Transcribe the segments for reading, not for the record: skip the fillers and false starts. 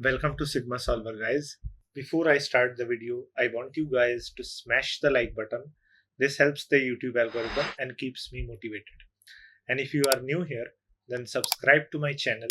Welcome to Sigma Solver, guys. Before I start the video, I want you guys to smash the like button. This helps the YouTube algorithm and keeps me motivated. And if you are new here, then subscribe to my channel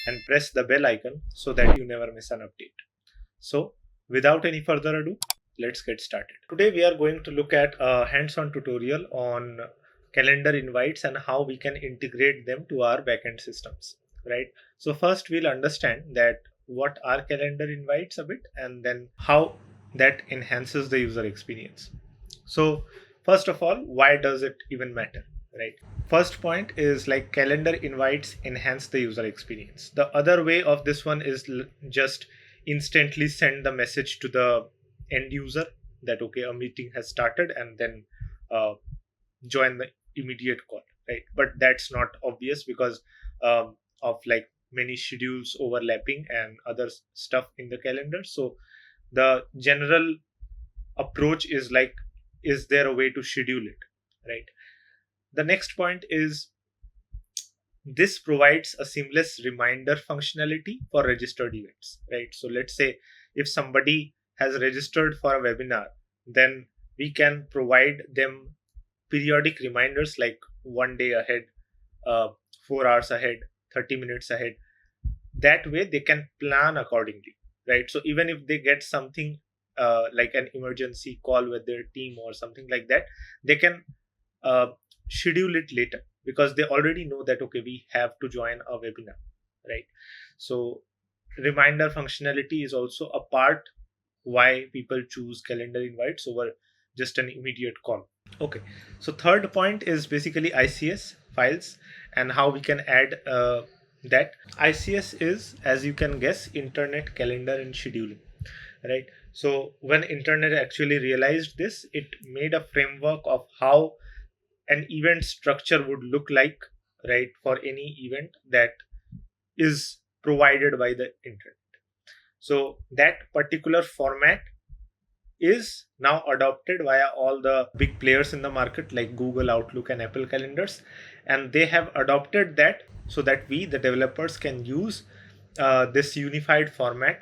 and press the bell icon so that you never miss an update. So, without any further ado, let's get started. Today, we are going to look at a hands-on tutorial on calendar invites and how we can integrate them to our backend systems, right? So first we'll understand that what are calendar invites a bit and then how that enhances the user experience. So first of all, why does it even matter, right? First point is like calendar invites enhance the user experience. The other way of this one is just instantly send the message to the end user that okay, a meeting has started, and then join the immediate call, right? But that's not obvious because of like many schedules overlapping and other stuff in the calendar. So the general approach is like, is there a way to schedule it, right? The next point is this provides a seamless reminder functionality for registered events, right? So let's say if somebody has registered for a webinar, then we can provide them periodic reminders like 1 day ahead, 4 hours ahead, 30 minutes ahead. That way they can plan accordingly, right? So even if they get something like an emergency call with their team or something like that, they can schedule it later because they already know that okay, we have to join a webinar, right? So reminder functionality is also a part why people choose calendar invites over just an immediate call. Okay, so third point is basically ICS files and how we can add that. ICS is, as you can guess, internet calendar and scheduling, right? So when internet actually realized this, it made a framework of how an event structure would look like, right, for any event that is provided by the internet. So that particular format is now adopted via all the big players in the market like Google, Outlook, and Apple calendars, and they have adopted that so that we, the developers, can use this unified format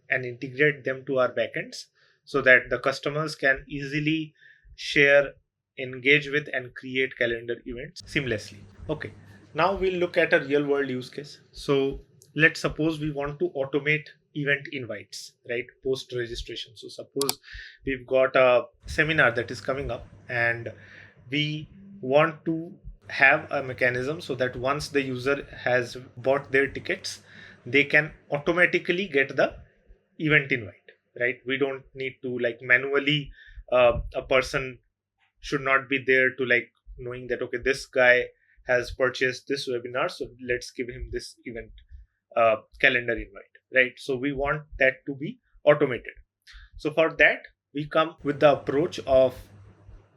and integrate them to our backends so that the customers can easily share, engage with, and create calendar events seamlessly. Okay, now we'll look at a real world use case. So let's suppose we want to automate event invites, right, post registration. So suppose we've got a seminar that is coming up and we want to have a mechanism so that once the user has bought their tickets, they can automatically get the event invite, right? We don't need to like manually a person should not be there to like knowing that okay, this guy has purchased this webinar, so let's give him this event calendar invite, right? So we want that to be automated. So for that, we come with the approach of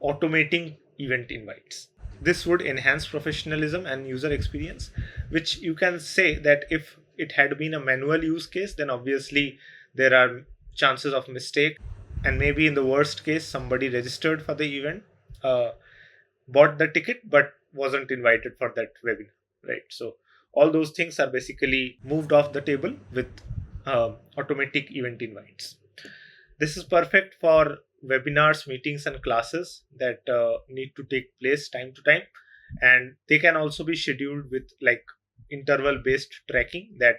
automating event invites. This would enhance professionalism and user experience, which you can say that if it had been a manual use case, then obviously there are chances of mistake, and maybe in the worst case, somebody registered for the event, bought the ticket, but wasn't invited for that webinar, right? So all those things are basically moved off the table with automatic event invites. This is perfect for webinars, meetings, and classes that need to take place time to time, and they can also be scheduled with like interval based tracking that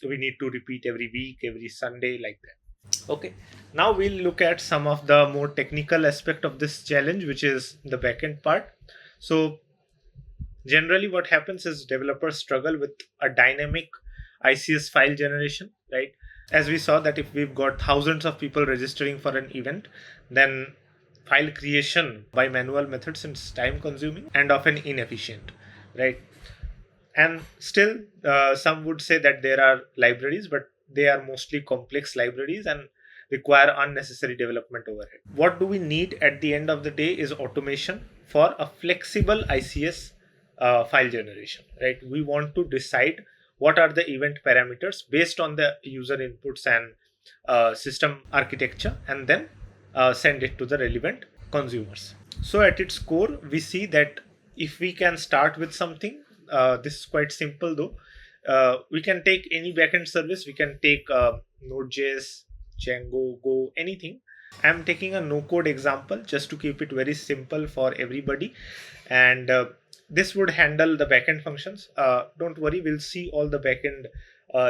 we need to repeat every week, every Sunday, like that. Okay, now we'll look at some of the more technical aspect of this challenge, which is the backend part. So generally what happens is developers struggle with a dynamic ICS file generation, right? As we saw that if we've got thousands of people registering for an event, then file creation by manual methods is time consuming and often inefficient, right? And still some would say that there are libraries, but they are mostly complex libraries and require unnecessary development overhead. What do we need at the end of the day is automation for a flexible ICS file generation, right? We want to decide what are the event parameters based on the user inputs and system architecture, and then send it to the relevant consumers. So at its core, we see that if we can start with something, this is quite simple though. We can take any backend service. We can take Node.js, Django, Go, anything. I'm taking a no code example just to keep it very simple for everybody. And this would handle the backend functions. Don't worry, we'll see all the backend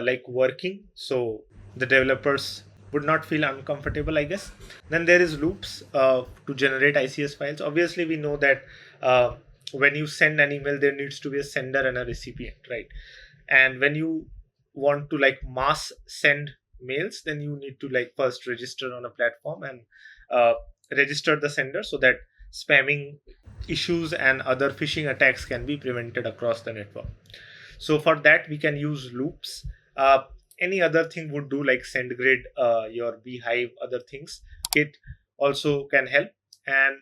like working. So the developers would not feel uncomfortable, I guess. Then there is loops to generate ICS files. Obviously, we know that when you send an email, there needs to be a sender and a recipient, right? And when you want to like mass send mails, then you need to like first register on a platform and uh, register the sender so that spamming issues and other phishing attacks can be prevented across the network. So for that we can use loops. Any other thing would do, like SendGrid, your Beehive, other things. It also can help, and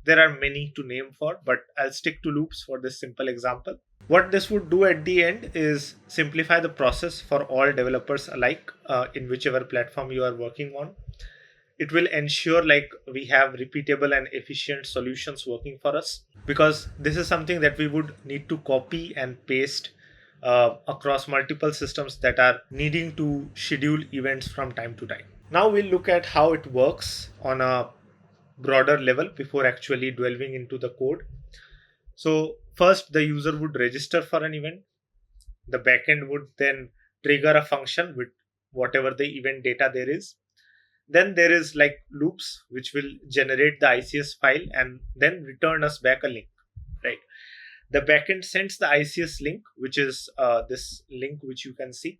there are many to name for, but I'll stick to loops for this simple example. What this would do at the end is simplify the process for all developers alike, in whichever platform you are working on. It will ensure like we have repeatable and efficient solutions working for us, because this is something that we would need to copy and paste across multiple systems that are needing to schedule events from time to time. Now we'll look at how it works on a broader level before actually delving into the code. So first the user would register for an event. The backend would then trigger a function with whatever the event data there is. Then there is like loops which will generate the ICS file and then return us back a link, right? The backend sends the ICS link, which is this link which you can see,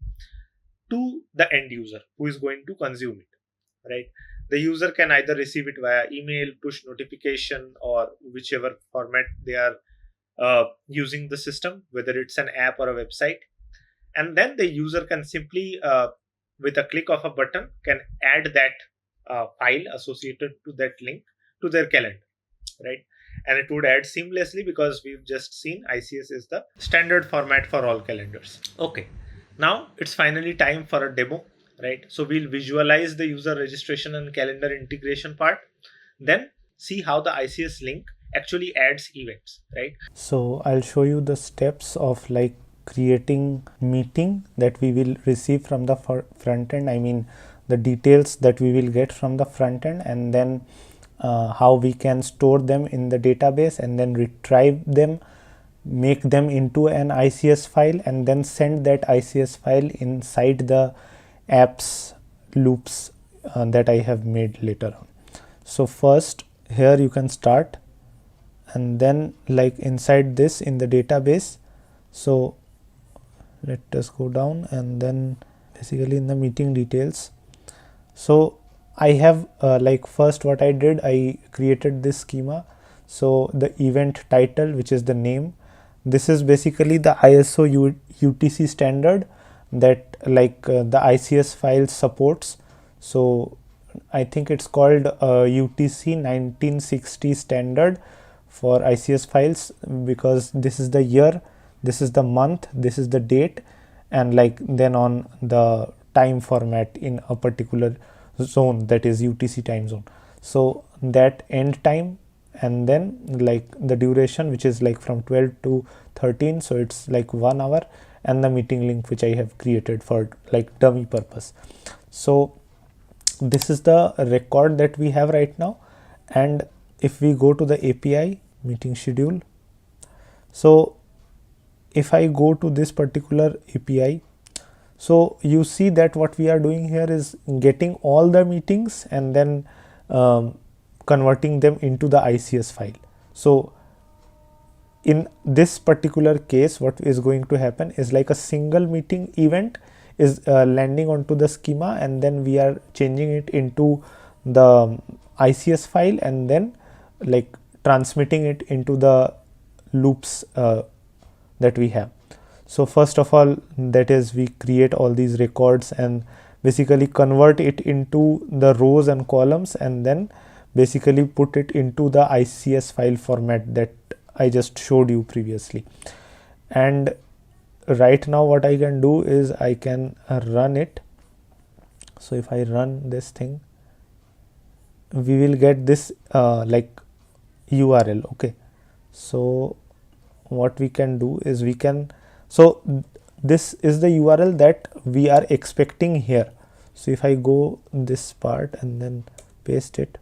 to the end user who is going to consume it, right? The user can either receive it via email, push notification, or whichever format they are using the system, whether it's an app or a website. And then the user can simply with a click of a button can add that file associated to that link to their calendar, right? And it would add seamlessly because we've just seen ICS is the standard format for all calendars. Okay, now it's finally time for a demo, right? So we'll visualize the user registration and calendar integration part, then see how the ICS link actually adds events, right? So I'll show you the steps of like creating meeting that we will receive from the front end. I mean the details that we will get from the front end, and then how we can store them in the database and then retrieve them, make them into an ICS file, and then send that ICS file inside the apps loops that I have made later on. So first here you can start, and then like inside this in the database, so let us go down, and then basically in the meeting details, so I have like first what I did, I created this schema. So the event title, which is the name, this is basically the ISO UTC standard that like the ICS file supports. So I think it's called UTC 1960 standard for ICS files, because this is the year, this is the month, this is the date, and like then on the time format in a particular zone, that is UTC time zone. So that end time, and then like the duration, which is like from 12 to 13, so it's like 1 hour, and the meeting link which I have created for like dummy purpose. So this is the record that we have right now. And if we go to the API meeting schedule, so if I go to this particular API, so you see that what we are doing here is getting all the meetings and then converting them into the ICS file. So in this particular case, what is going to happen is like a single meeting event is landing onto the schema, and then we are changing it into the ICS file and then like transmitting it into the loops that we have. So first of all, that is we create all these records and basically convert it into the rows and columns, and then basically put it into the ICS file format that I just showed you previously. And right now what I can do is I can run it. So if I run this thing, we will get this like URL. Okay, so what we can do is we can, so this is the URL that we are expecting here. So if I go this part and then paste it,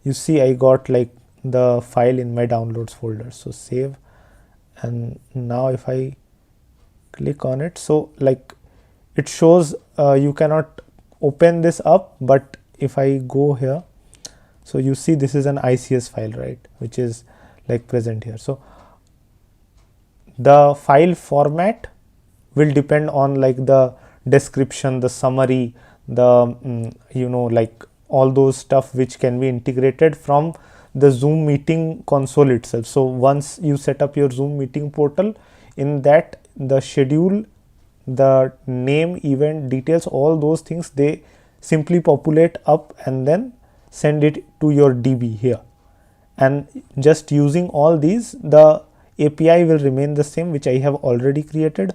you see I got like the file in my downloads folder. So save, and now if I click on it, so like it shows you cannot open this up, but if I go here, so you see this is an ICS file, right, which is like present here. So the file format will depend on like the description, the summary, the like all those stuff which can be integrated from the Zoom meeting console itself. So once you set up your Zoom meeting portal, in that the schedule, the name, event details, all those things, they simply populate up and then send it to your DB here. And just using all these, the API will remain the same, which I have already created.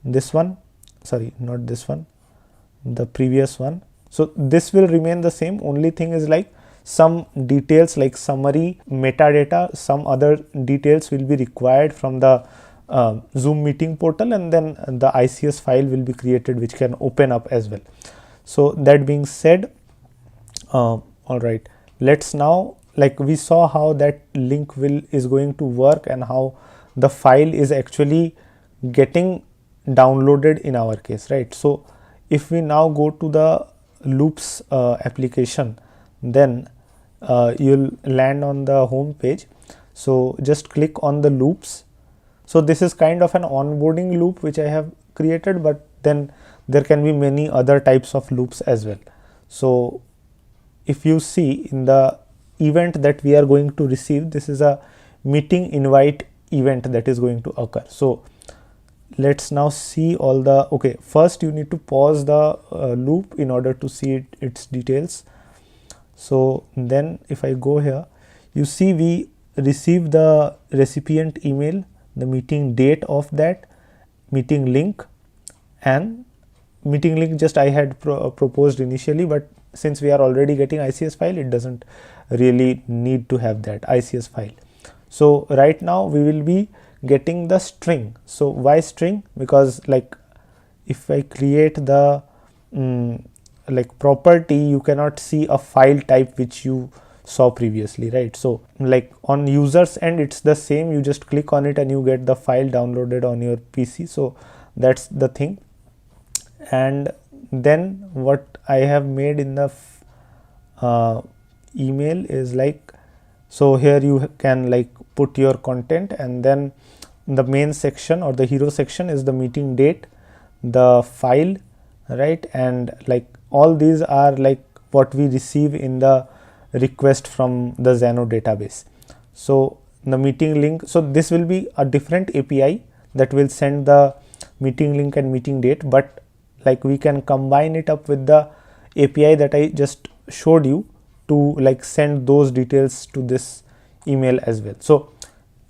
This one, sorry, not this one, the previous one. So this will remain the same. Only thing is like some details like summary, metadata, some other details will be required from the Zoom meeting portal, and then the ICS file will be created which can open up as well. So that being said, all right, let's now, like we saw how that link is going to work and how the file is actually getting downloaded in our case, right? So if we now go to the loops application, then you'll land on the home page. So just click on the loops. So this is kind of an onboarding loop which I have created, but then there can be many other types of loops as well. So if you see in the event that we are going to receive, this is a meeting invite event that is going to occur. So let's now see all the, okay, first you need to pause the loop in order to see its details. So then if I go here, you see we receive the recipient email, the meeting date of that, meeting link, and meeting link just I had proposed initially, but since we are already getting ICS file, it doesn't really need to have that ICS file. So right now we will be getting the string. So why string? Because like if I create the like property, you cannot see a file type which you saw previously, right? So like on users end, it's the same, you just click on it and you get the file downloaded on your PC. So that's the thing. And then what I have made in the email is like, so here you can like put your content, and then the main section or the hero section is the meeting date, the file, right? And like all these are like what we receive in the request from the Xano database. So the meeting link, so this will be a different API that will send the meeting link and meeting date, but like we can combine it up with the API that I just showed you to like send those details to this email as well. So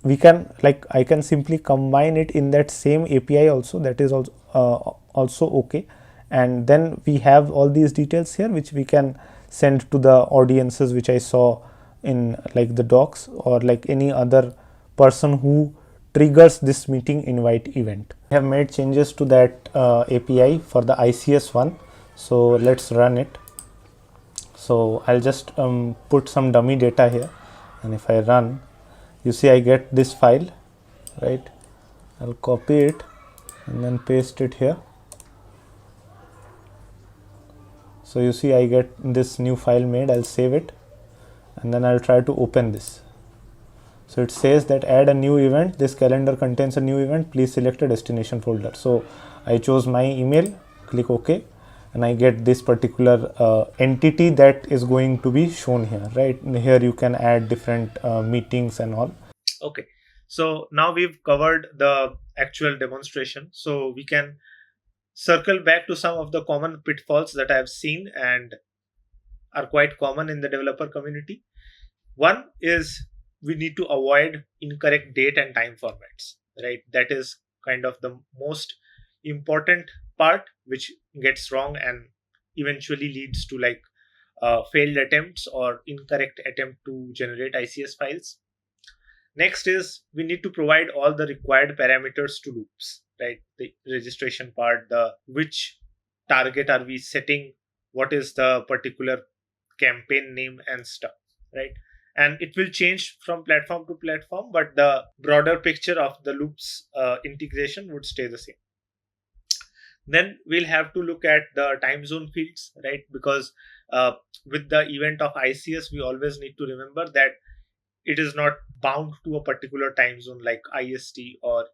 we can, like I can simply combine it in that same API also, that is also okay. And then we have all these details here which we can send to the audiences which I saw in like the docs, or like any other person who triggers this meeting invite event. I have made changes to that API for the ICS one. So let's run it. So I'll just put some dummy data here, and if I run, you see I get this file, right? I'll copy it and then paste it here. So you see I get this new file made. I'll save it and then I'll try to open this. So it says that add a new event, this calendar contains a new event, please select a destination folder. So I chose my email, click OK, and I get this particular entity that is going to be shown here, right? And here you can add different meetings and all. Okay, so now we've covered the actual demonstration, so we can circle back to some of the common pitfalls that I have seen and are quite common in the developer community. One is we need to avoid incorrect date and time formats, right? That is kind of the most important part, which gets wrong and eventually leads to like failed attempts or incorrect attempt to generate ICS files. Next is we need to provide all the required parameters to loops. right? The registration part, the which target are we setting, what is the particular campaign name and stuff, right? And it will change from platform to platform, but the broader picture of the loops integration would stay the same. Then we'll have to look at the time zone fields, right? Because with the event of ICS, we always need to remember that it is not bound to a particular time zone like IST or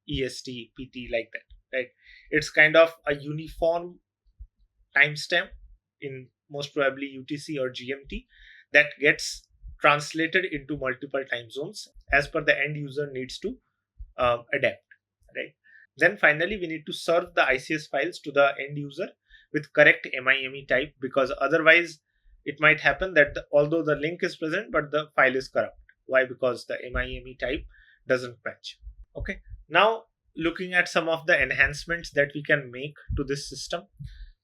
EST, PT, like that, right? It's kind of a uniform timestamp in most probably UTC or GMT that gets translated into multiple time zones as per the end user needs to adapt, right? Then finally, we need to serve the ICS files to the end user with correct MIME type, because otherwise it might happen that although the link is present, but the file is corrupt. Why? Because the MIME type doesn't match. Okay. Now, looking at some of the enhancements that we can make to this system.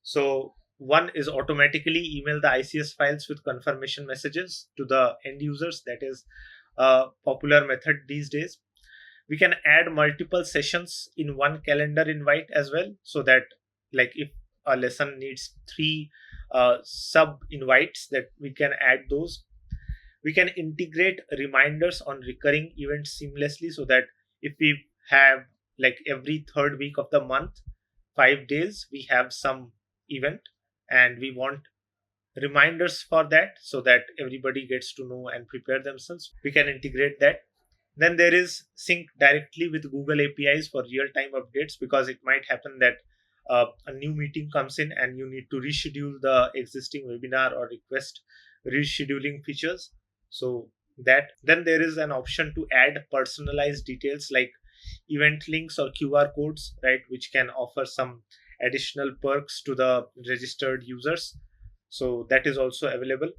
So one is automatically email the ICS files with confirmation messages to the end users. That is a popular method these days. We can add multiple sessions in one calendar invite as well, so that like if a lesson needs 3 sub invites, that we can add those. We can integrate reminders on recurring events seamlessly, so that if we have like every third week of the month, 5 days, we have some event and we want reminders for that, so that everybody gets to know and prepare themselves. We can integrate that. Then there is sync directly with Google APIs for real-time updates, because it might happen that a new meeting comes in and you need to reschedule the existing webinar or request rescheduling features. So that then there is an option to add personalized details like event links or QR codes, right, which can offer some additional perks to the registered users. So that is also available.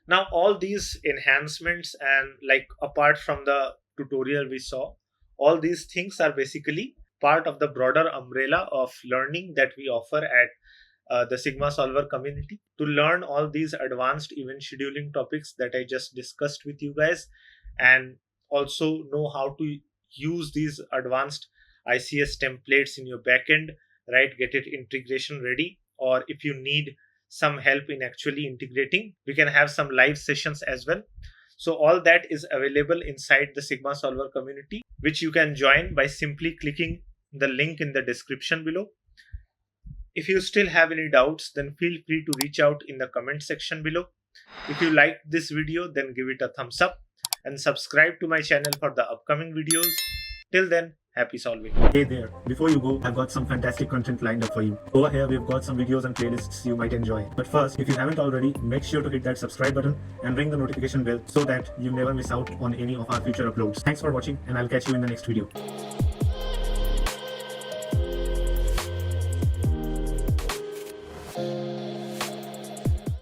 Now, all these enhancements, and like apart from the tutorial we saw, all these things are basically part of the broader umbrella of learning that we offer at the Sigma Solver community. To learn all these advanced event scheduling topics that I just discussed with you guys, and also know how to use these advanced ICS templates in your backend, right? Get it integration ready, or if you need some help in actually integrating, we can have some live sessions as well. So all that is available inside the Sigma Solver community, which you can join by simply clicking the link in the description below. If you still have any doubts, then feel free to reach out in the comment section below. If you liked this video, then give it a thumbs up and subscribe to my channel for the upcoming videos. Till then, happy solving. Hey there, before you go, I've got some fantastic content lined up for you. Over here, we've got some videos and playlists you might enjoy. But first, if you haven't already, make sure to hit that subscribe button and ring the notification bell so that you never miss out on any of our future uploads. Thanks for watching, and I'll catch you in the next video.